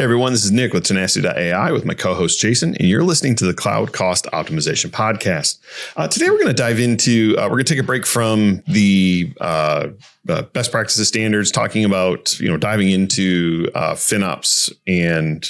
everyone, this is Nick with Tenacity.ai with my co-host Jason, and you're listening to the Cloud Cost Optimization Podcast. Today we're going to dive into, we're going to take a break from the best practices standards, talking about, diving into FinOps and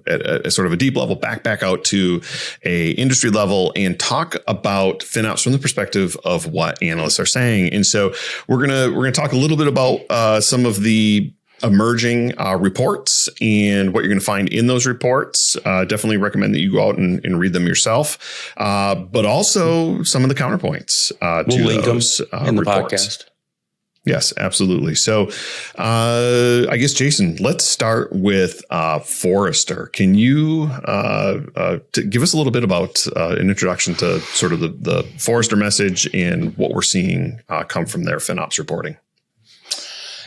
at a sort of a deep level, back out to a industry level, and talk about FinOps from the perspective of what analysts are saying. And so we're going to talk a little bit about some of the emerging reports and what you're going to find in those reports. Definitely recommend that you go out and read them yourself, but also some of the counterpoints to link those them in reports. the podcast. Yes, absolutely. So I guess, Jason, let's start with Forrester. Can you give us a little bit about an introduction to sort of the Forrester message and what we're seeing come from their FinOps reporting?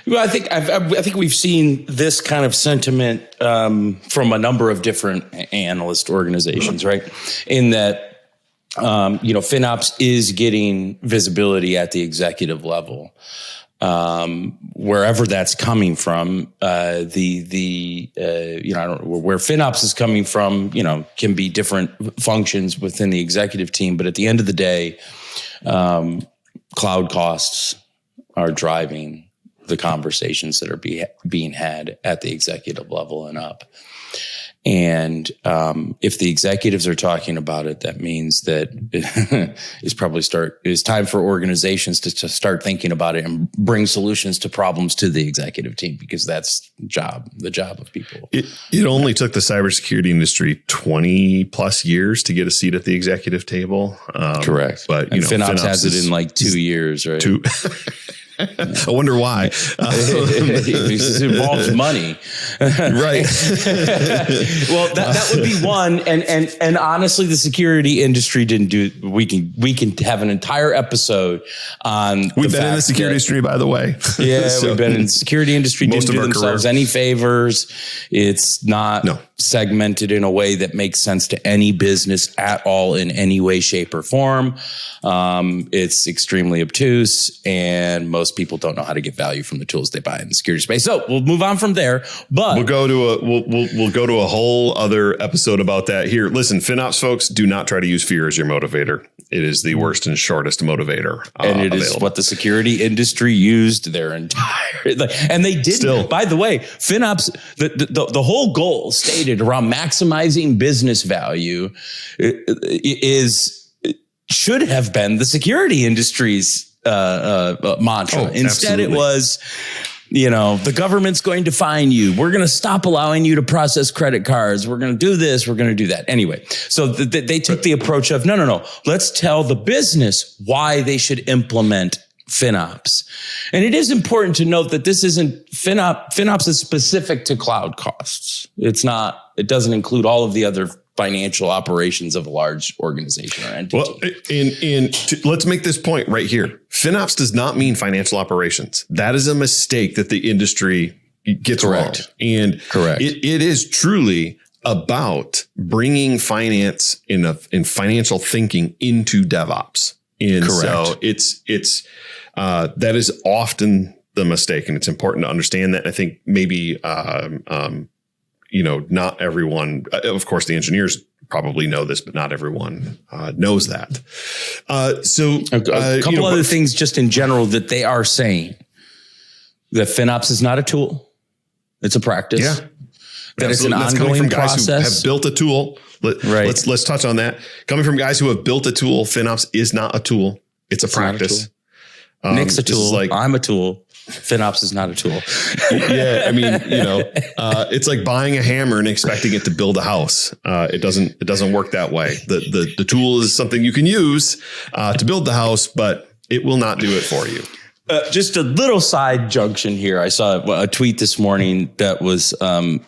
Well, I think we've seen this kind of sentiment from a number of different analyst organizations, right? In that, FinOps is getting visibility at the executive level, wherever that's coming from. I don't know where FinOps is coming from. Can be different functions within the executive team, but at the end of the day, cloud costs are driving the conversations that are being had at the executive level and up. And if the executives are talking about it, that means that it's time for organizations to start thinking about it and bring solutions to problems to the executive team, because that's the job of people. It only took the cybersecurity industry 20 plus years to get a seat at the executive table. Correct. But FinOps has it in like 2 years, right? I wonder why. It involves money. Right. Well, that would be one. And honestly, the security industry didn't do it. We can have an entire episode on. We've been in the security industry, by the way. Yeah, we've been in the security industry. Didn't do themselves any favors. It's not segmented in a way that makes sense to any business at all in any way, shape, or form. It's extremely obtuse, and most people don't know how to get value from the tools they buy in the security space. So we'll move on from there. But we'll go to a whole other episode about that here. Listen, FinOps folks, do not try to use fear as your motivator. It is the worst and shortest motivator. And it is what the security industry used their entire, and they did. Still, by the way, FinOps, the whole goal stated around maximizing business value should have been the security industry's mantra. Instead, absolutely. It was, the government's going to fine you. We're going to stop allowing you to process credit cards. We're going to do this. We're going to do that. Anyway, so they took the approach of, no. Let's tell the business why they should implement FinOps. And it is important to note that this isn't FinOps is specific to cloud costs. It doesn't include all of the other financial operations of a large organization or entity. Well, let's make this point right here. FinOps does not mean financial operations. That is a mistake that the industry gets wrong. And correct. It is truly about bringing finance in financial thinking into DevOps. And so it's that is often the mistake, and it's important to understand that. I think maybe not everyone, of course, the engineers probably know this, but not everyone knows that. So a couple other things just in general that they are saying: that FinOps is not a tool; it's a practice. Yeah, that it's an ongoing process. Guys who have built a tool. Let's touch on that. Coming from guys who have built a tool, FinOps is not a tool; it's a practice. Nick's a tool. I'm a tool. FinOps is not a tool. Yeah, I mean, it's like buying a hammer and expecting it to build a house. It doesn't work that way. The tool is something you can use to build the house, but it will not do it for you. Just a little side junction here. I saw a tweet this morning that was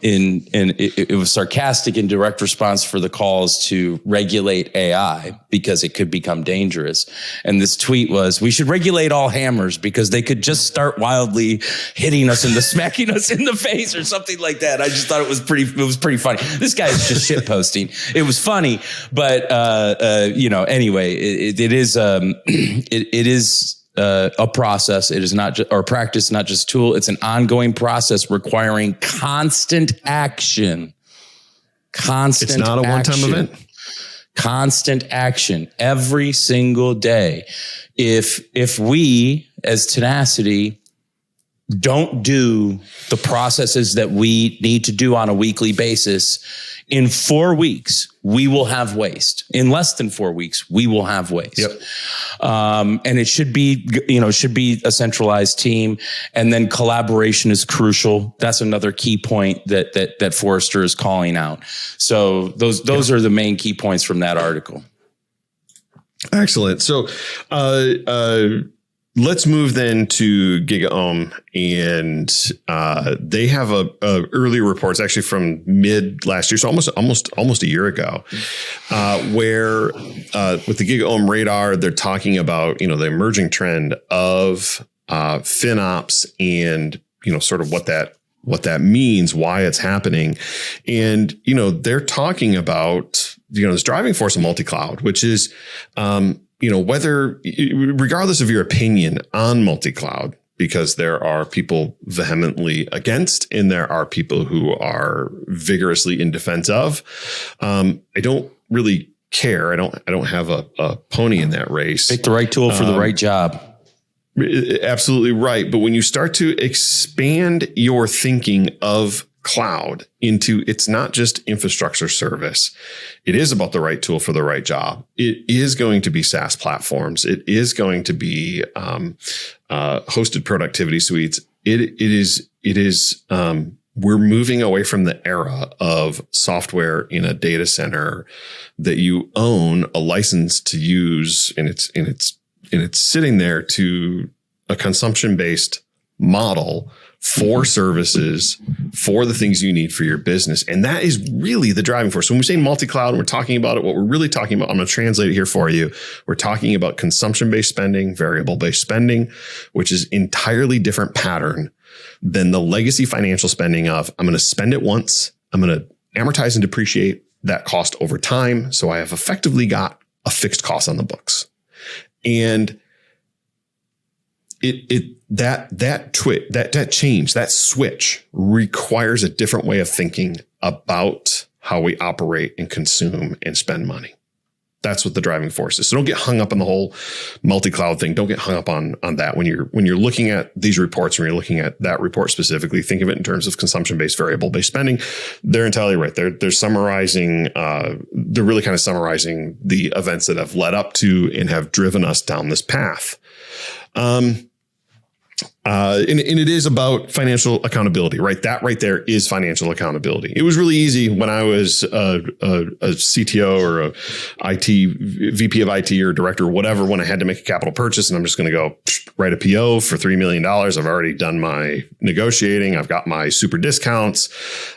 it was sarcastic in direct response for the calls to regulate AI because it could become dangerous. And this tweet was, we should regulate all hammers because they could just start wildly hitting us smacking us in the face or something like that. I just thought it was pretty funny. This guy is just shit posting. It was funny, but anyway, it is a process. It is not just, or practice, not just a tool. It's an ongoing process requiring constant action. Constant. It's not a one-time event. Constant action every single day. If we as Tenacity don't do the processes that we need to do on a weekly basis, in 4 weeks, we will have waste. In less than 4 weeks, we will have waste. Yep. And it should be, a centralized team. And then collaboration is crucial. That's another key point that Forrester is calling out. So those are the main key points from that article. Excellent. So, let's move then to GigaOM, and they have a early reports actually from mid last year, so almost a year ago, where with the GigaOM radar, they're talking about the emerging trend of FinOps and sort of what that means, why it's happening, and they're talking about this driving force of multi-cloud, which is whether, regardless of your opinion on multi-cloud, because there are people vehemently against and there are people who are vigorously in defense of. I don't really care. I don't have a pony in that race. Pick the right tool for the right job. Absolutely right. But when you start to expand your thinking of cloud into, it's not just infrastructure service. It is about the right tool for the right job. It is going to be SaaS platforms. It is going to be hosted productivity suites. It is. We're moving away from the era of software in a data center that you own a license to use, and it's sitting there, to a consumption-based model for services, for the things you need for your business. And that is really the driving force. So when we say multi-cloud and we're talking about it, what we're really talking about, I'm going to translate it here for you. We're talking about consumption-based spending, variable-based spending, which is entirely different pattern than the legacy financial spending of, I'm going to spend it once, I'm going to amortize and depreciate that cost over time. So I have effectively got a fixed cost on the books. And that change, that switch requires a different way of thinking about how we operate and consume and spend money. That's what the driving force is. So don't get hung up on the whole multi-cloud thing. Don't get hung up on that. When you're looking at these reports, when you're looking at that report specifically, think of it in terms of consumption-based, variable-based spending. They're entirely right. They're summarizing, they're really kind of summarizing the events that have led up to and have driven us down this path. And it is about financial accountability, right? That right there is financial accountability. It was really easy when I was a CTO or a VP of IT or director or whatever, when I had to make a capital purchase and I'm just going to go write a PO for $3 million. I've already done my negotiating. I've got my super discounts.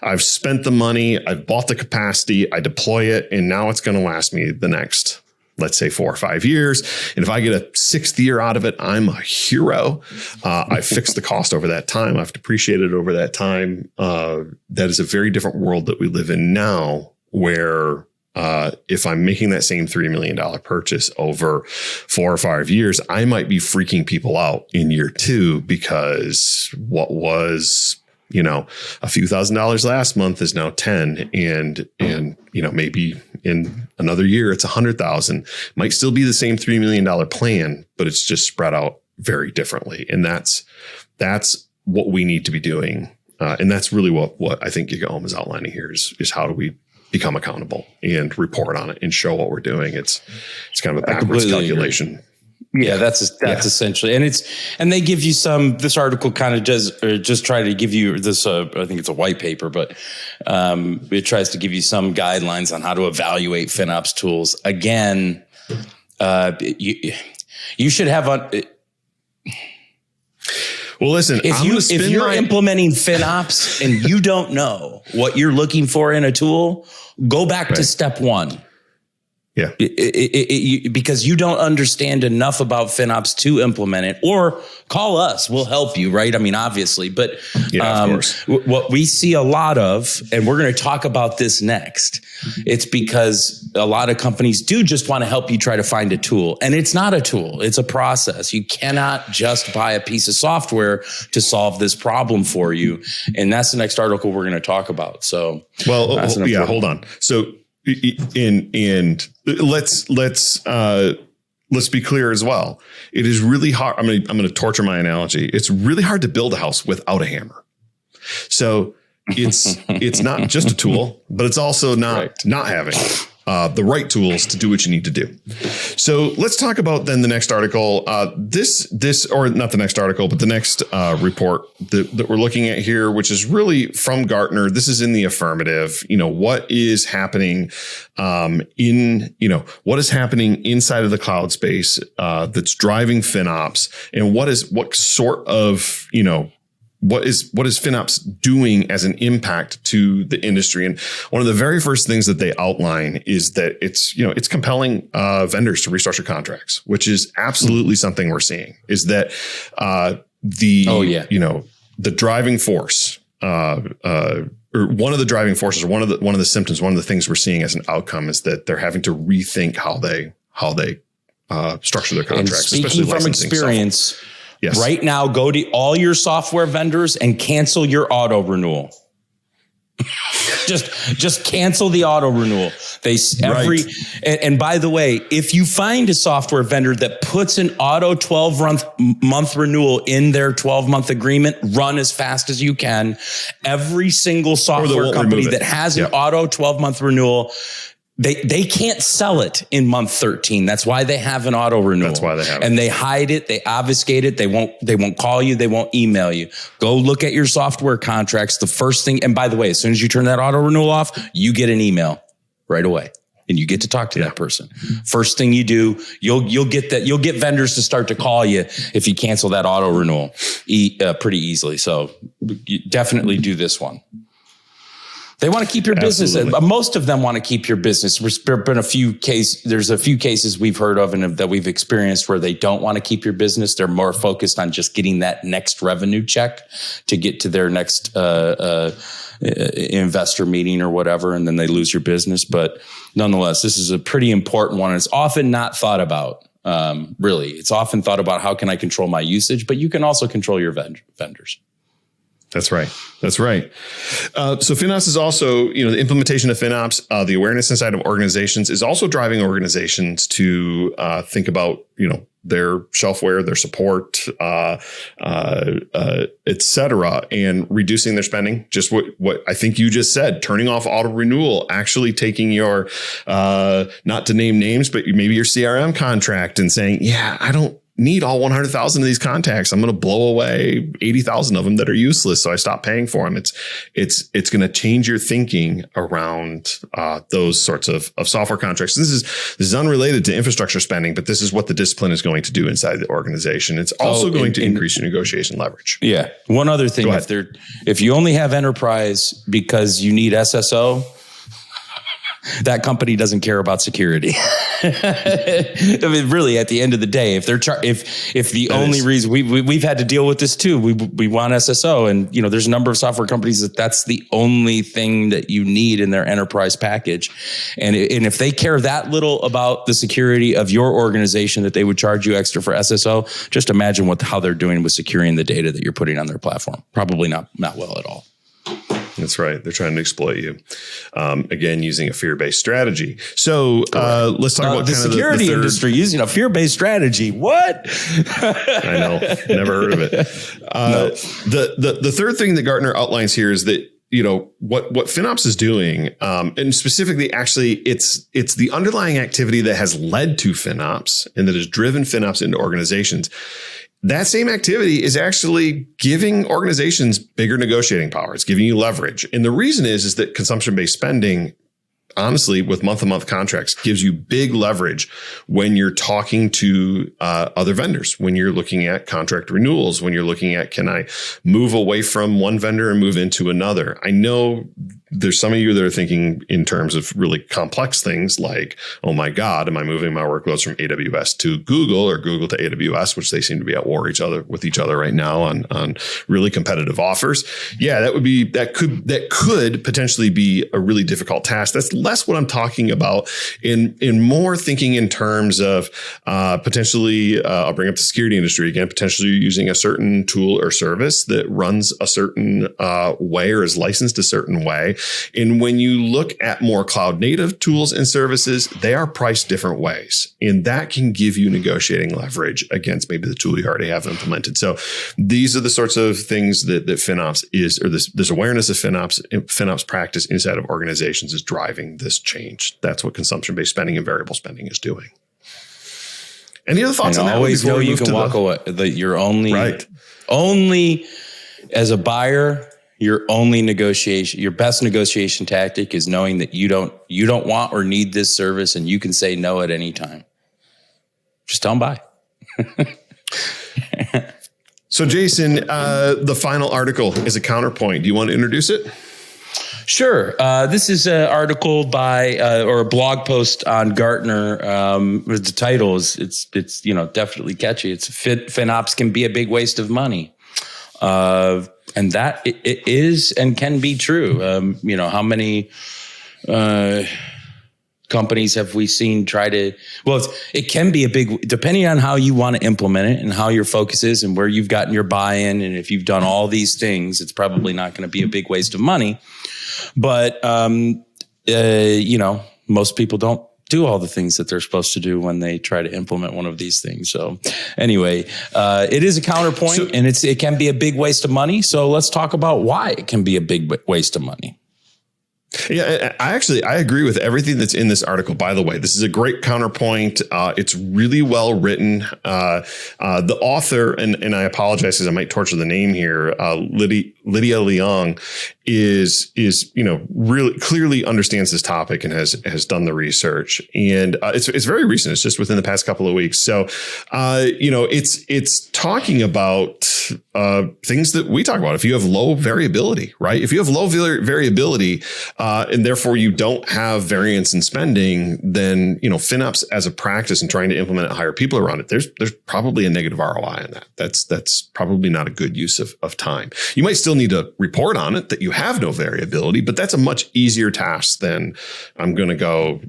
I've spent the money. I've bought the capacity. I deploy it. And now it's going to last me the next, let's say 4 or 5 years. And if I get a 6th year out of it, I'm a hero. I fixed the cost over that time. I've depreciated over that time. That is a very different world that we live in now, where if I'm making that same $3 million purchase over 4 or 5 years, I might be freaking people out in year 2, because what was, a few $1,000s last month is now 10, and maybe in another year it's 100,000. Might still be the same $3 million plan, but it's just spread out very differently. And that's what we need to be doing. And that's really what I think GigaOM is outlining here is how do we become accountable and report on it and show what we're doing. It's kind of a backwards calculation. Agree. Yeah, that's essentially, and they give you this article kind of just try to give you this, I think it's a white paper, but it tries to give you some guidelines on how to evaluate FinOps tools. Again, you should have Well, listen, if you're implementing FinOps and you don't know what you're looking for in a tool, go back to step 1. Yeah. Because you don't understand enough about FinOps to implement it, or call us. We'll help you, right? I mean, obviously, but of course. What we see a lot of, and we're going to talk about this next, it's because a lot of companies do just want to help you try to find a tool. And it's not a tool. It's a process. You cannot just buy a piece of software to solve this problem for you. And that's the next article we're going to talk about. So, hold on. So, let's be clear as well. It is really hard. I'm going to torture my analogy. It's really hard to build a house without a hammer. So it's not just a tool, but it's also not having the right tools to do what you need to do. So let's talk about then the next article. Or not the next article, but the next report that we're looking at here, which is really from Gartner. This is in the affirmative. What is happening what is happening inside of the cloud space that's driving FinOps, and what is FinOps doing as an impact to the industry? And one of the very first things that they outline is that it's compelling vendors to restructure contracts, which is absolutely something we're seeing. Is that the driving force, or one of the driving forces, or one of the symptoms, one of the things we're seeing as an outcome is that they're having to rethink how they structure their contracts. And speaking from experience. Software. Yes. Right now, go to all your software vendors and cancel your auto renewal. just cancel the auto renewal. And by the way, if you find a software vendor that puts an auto 12-month renewal in their 12-month agreement, run as fast as you can. Every single software company that has an auto 12-month renewal, They can't sell it in month 13. That's why they have an auto renewal. That's why they have it. And they hide it. They obfuscate it. They won't call you. They won't email you. Go look at your software contracts. The first thing, and by the way, as soon as you turn that auto renewal off, you get an email right away. And you get to talk to that person. First thing you do, you'll get vendors to start to call you if you cancel that auto renewal pretty easily. So you definitely do this one. They want to keep your business. Most of them want to keep your business. There's been a few cases we've heard of and that we've experienced where they don't want to keep your business. They're more focused on just getting that next revenue check to get to their next investor meeting or whatever, and then they lose your business. But nonetheless, this is a pretty important one. It's often not thought about. Really, it's often thought about, how can I control my usage? But you can also control your vendors. That's right. So FinOps is also, the implementation of FinOps, the awareness inside of organizations is also driving organizations to think about, their shelfware, their support, et cetera, and reducing their spending. Just what I think you just said, turning off auto renewal, actually taking your, not to name names, but maybe your CRM contract and saying, I don't need all 100,000 of these contacts. I'm going to blow away 80,000 of them that are useless. So I stop paying for them. It's going to change your thinking around those sorts of software contracts. This is unrelated to infrastructure spending, but this is what the discipline is going to do inside the organization. It's also going to increase your negotiation leverage. Yeah. One other thing, if you only have enterprise because you need SSO, that company doesn't care about security. I mean, really, at the end of the day, if they're if the only reason we've had to deal with this too, we want SSO, and there's a number of software companies that's the only thing that you need in their enterprise package, and if they care that little about the security of your organization that they would charge you extra for SSO, just imagine how they're doing with securing the data that you're putting on their platform. Probably not well at all. That's right. They're trying to exploit you. Again, using a fear-based strategy. So let's talk about the security industry using a fear-based strategy. What? I know. Never heard of it. The third thing that Gartner outlines here is that, what FinOps is doing, and specifically, actually, it's the underlying activity that has led to FinOps and that has driven FinOps into organizations. That same activity is actually giving organizations bigger negotiating power. It's giving you leverage. And the reason is that consumption-based spending, honestly, with month-to-month contracts, gives you big leverage when you're talking to other vendors, when you're looking at contract renewals, when you're looking at, can I move away from one vendor and move into another? I know there's some of you that are thinking in terms of really complex things like, oh my God, am I moving my workloads from AWS to Google or Google to AWS, which they seem to be at war with each other right now on really competitive offers. Yeah, that could potentially be a really difficult task. That's less what I'm talking about in more thinking in terms of potentially, I'll bring up the security industry again, potentially using a certain tool or service that runs a certain way or is licensed a certain way. And when you look at more cloud native tools and services, they are priced different ways. And that can give you negotiating leverage against maybe the tool you already have implemented. So these are the sorts of things that FinOps is, or this awareness of FinOps practice inside of organizations is driving this change. That's what consumption-based spending and variable spending is doing. Any other thoughts on that? Always know you can walk away. You're only as a buyer, your best negotiation tactic is knowing that you don't want or need this service, and you can say no at any time. Just tell them bye. So, Jason, the final article is a counterpoint. Do you want to introduce it? Sure. This is an article by or a blog post on Gartner. The title is it's definitely catchy. It's FinOps can be a big waste of money. And that it is and can be true. How many companies have we seen try to, it can be a big, depending on how you want to implement it and how your focus is and where you've gotten your buy-in. And if you've done all these things, it's probably not going to be a big waste of money. But, most people don't do all the things that they're supposed to do when they try to implement one of these things. So anyway, it is a counterpoint and it can be a big waste of money. So let's talk about why it can be a big waste of money. Yeah, I agree with everything that's in this article. By the way, this is a great counterpoint. It's really well written. The author, and I apologize because I might torture the name here, Lydia Leong, is really clearly understands this topic and has done the research. And it's very recent. It's just within the past couple of weeks. So it's talking about things that we talk about. If you have low variability, right? If you have low variability, and therefore you don't have variance in spending, then, FinOps as a practice and trying to implement it, hire people around it, there's probably a negative ROI on that. That's probably not a good use of time. You might still need to report on it that you have no variability, but that's a much easier task than I'm going to go,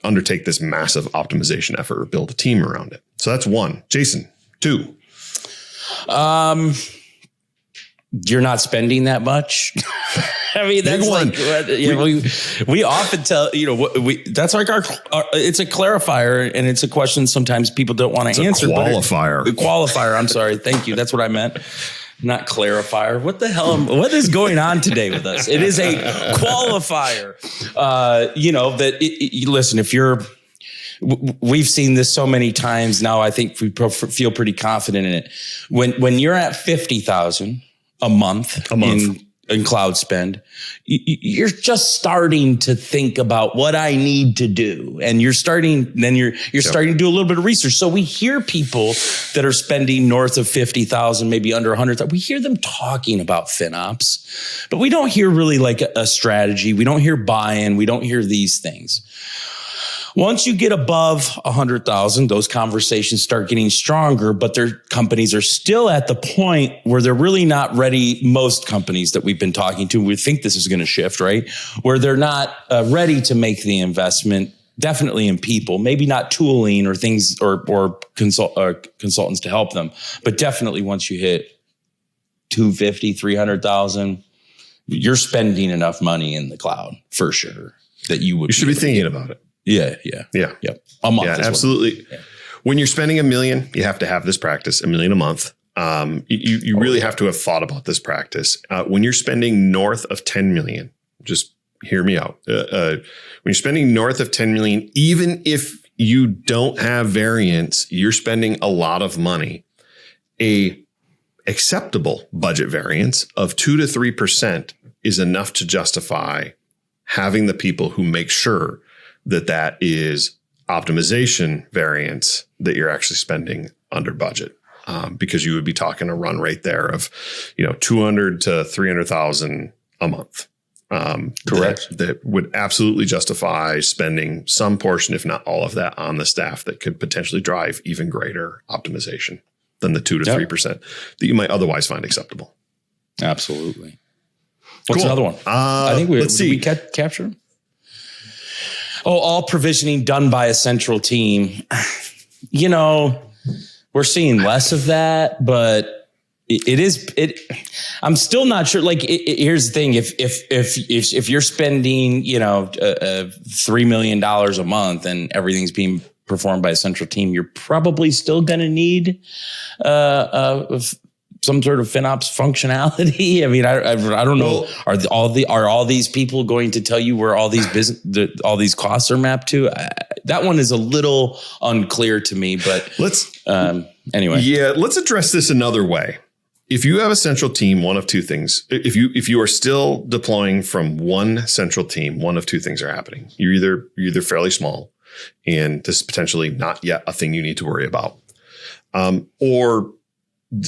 undertake this massive optimization effort or build a team around it. So that's one. Jason, two. You're not spending that much. I mean, that's one. We often tell, that's like our it's a clarifier and it's a question sometimes people don't want to answer. Qualifier. I'm sorry. Thank you. That's what I meant. Not clarifier. What the hell? What is going on today with us? It is a qualifier. Listen, we've seen this so many times now. I think we feel pretty confident in it. When you're at 50,000 a month in cloud spend, you're just starting to think about what I need to do. And you're starting to do a little bit of research. So we hear people that are spending north of 50,000, maybe under 100,000. We hear them talking about FinOps, but we don't hear really like a strategy. We don't hear buy-in. We don't hear these things. Once you get above 100,000, those conversations start getting stronger, but their companies are still at the point where they're really not ready. Most companies that we've been talking to, we think this is going to shift, right? Where they're not ready to make the investment, definitely in people, maybe not tooling or things or consultants to help them, but definitely once you hit 250, 300,000, you're spending enough money in the cloud for sure that you should be thinking about it. Yeah. A month. Yeah, absolutely. When you're spending $1 million, you have to have this practice, $1 million a month. You really have to have thought about this practice. When you're spending north of 10 million, just hear me out. When you're spending north of 10 million, even if you don't have variance, you're spending a lot of money. A acceptable budget variance of 2 to 3% is enough to justify having the people who make sure that is optimization variance that you're actually spending under budget, because you would be talking a run rate there of, 200 to 300,000 a month. Correct. That would absolutely justify spending some portion, if not all of that, on the staff that could potentially drive even greater optimization than the 2 to 3% that you might otherwise find acceptable. Absolutely. What's Cool. another one? I think let's see. We capture them? Oh, all provisioning done by a central team. You know, we're seeing less of that, but I'm still not sure. Like, here's the thing: if you're spending, $3 million a month and everything's being performed by a central team, you're probably still going to need some sort of FinOps functionality. I mean, I don't know. Are all these people going to tell you where all these all these costs are mapped to? That one is a little unclear to me. But anyway, yeah, let's address this another way. If you have a central team, one of two things. If you are still deploying from one central team, one of two things are happening. You're either fairly small, and this is potentially not yet a thing you need to worry about, or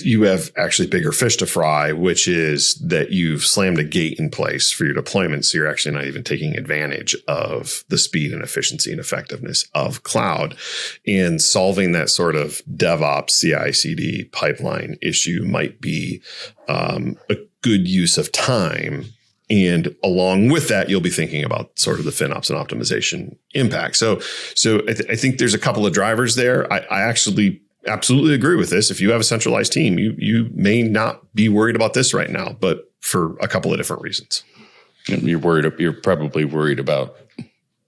you have actually bigger fish to fry, which is that you've slammed a gate in place for your deployment. So you're actually not even taking advantage of the speed and efficiency and effectiveness of cloud. And solving that sort of DevOps CI/CD pipeline issue might be a good use of time. And along with that, you'll be thinking about sort of the FinOps and optimization impact. So I think there's a couple of drivers there. I actually absolutely agree with this. If you have a centralized team, you may not be worried about this right now, but for a couple of different reasons. You're probably worried about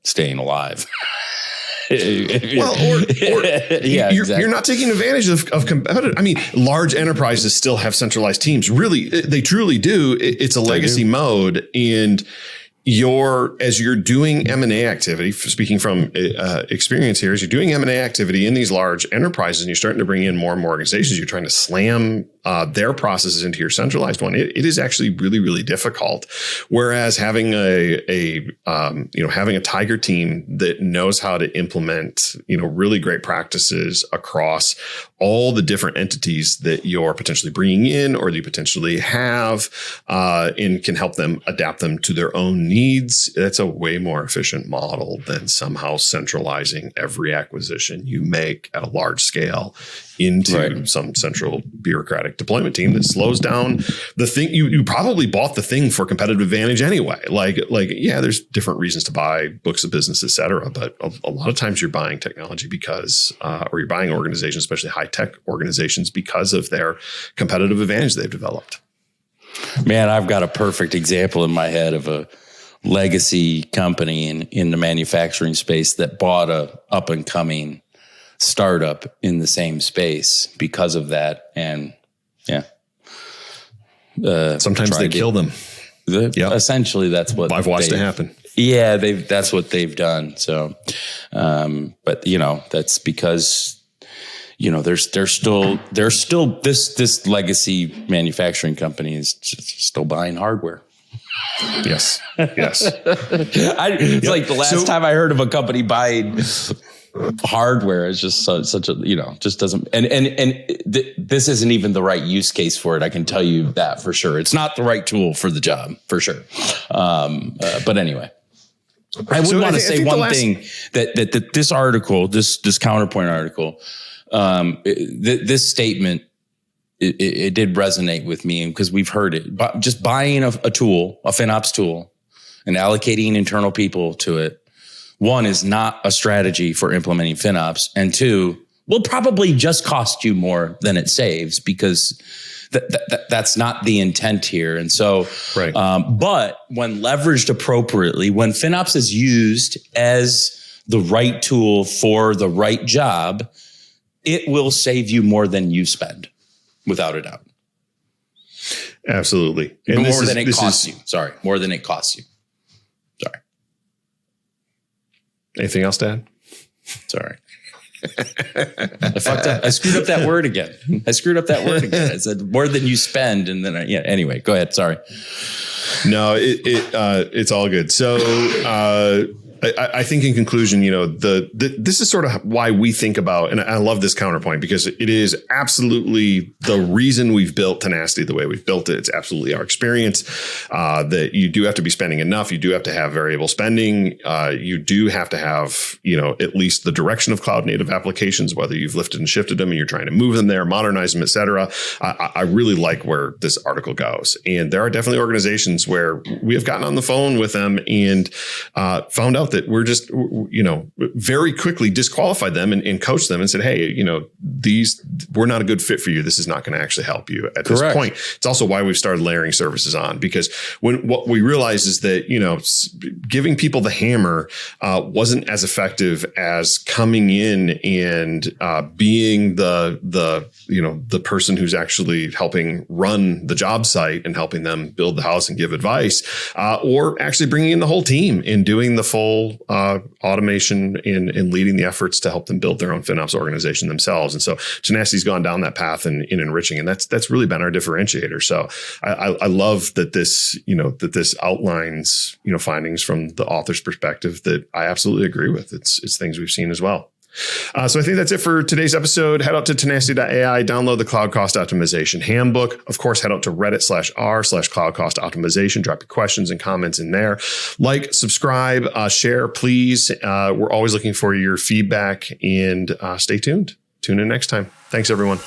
staying alive. Well, you're not taking advantage of competitive. I mean, large enterprises still have centralized teams. Really, they truly do. It's a legacy mode, and as you're doing M&A activity, speaking from experience here, as you're doing M&A activity in these large enterprises and you're starting to bring in more and more organizations, you're trying to slam their processes into your centralized one. It is actually really, really difficult. Whereas having having a tiger team that knows how to implement, really great practices across all the different entities that you're potentially bringing in or that you potentially have, and can help them adapt them to their own needs. That's a way more efficient model than somehow centralizing every acquisition you make at a large scale into some central bureaucratic deployment team that slows down the thing. You probably bought the thing for competitive advantage anyway. Yeah, there's different reasons to buy books of business, et cetera. But a lot of times you're buying technology because, or you're buying organizations, especially high tech organizations, because of their competitive advantage they've developed. Man, I've got a perfect example in my head of a legacy company in the manufacturing space that bought a up and coming startup in the same space because of that. And sometimes they kill them. Essentially, that's what I've watched it happen. Yeah, that's what they've done. So, but that's because there's still this legacy manufacturing company is still buying hardware. Yes. Like the last time I heard of a company buying hardware is just such a, just doesn't, this isn't even the right use case for it. I can tell you that for sure. It's not the right tool for the job for sure. But anyway, I would want to say one thing that this article, this Counterpoint article, this statement, it did resonate with me because we've heard it. But just buying a tool, a FinOps tool, and allocating internal people to it, one, is not a strategy for implementing FinOps, and two, will probably just cost you more than it saves because that's not the intent here. And so, but when leveraged appropriately, when FinOps is used as the right tool for the right job, it will save you more than you spend. Without a doubt. Absolutely. And more than it costs you. Sorry. More than it costs you. Sorry. Anything else to add? Sorry. I fucked up. I screwed up that word again. I said more than you spend. And then anyway, go ahead. Sorry. No, it's all good. So, I think in conclusion, this is sort of why we think about, and I love this counterpoint because it is absolutely the reason we've built Tenacity the way we've built it. It's absolutely our experience that you do have to be spending enough. You do have to have variable spending. You do have to have, at least the direction of cloud native applications, whether you've lifted and shifted them and you're trying to move them there, modernize them, et cetera. I really like where this article goes. And there are definitely organizations where we have gotten on the phone with them and found out that we're just, very quickly disqualified them and coached them and said, hey, we're not a good fit for you. This is not going to actually help you at this point. It's also why we've started layering services on, because what we realized is that, giving people the hammer wasn't as effective as coming in and being the person who's actually helping run the job site and helping them build the house and give advice, or actually bringing in the whole team and doing the full automation and leading the efforts to help them build their own FinOps organization themselves. And so Tenacity's gone down that path in enriching, and that's really been our differentiator. So I love that this outlines, findings from the author's perspective that I absolutely agree with. It's things we've seen as well. So I think that's it for today's episode. Head out to Tenacity.ai, download the Cloud Cost Optimization Handbook. Of course, head out to Reddit/r/Cloud Cost Optimization. Drop your questions and comments in there. Like, subscribe, share, please. We're always looking for your feedback, and stay tuned. Tune in next time. Thanks, everyone.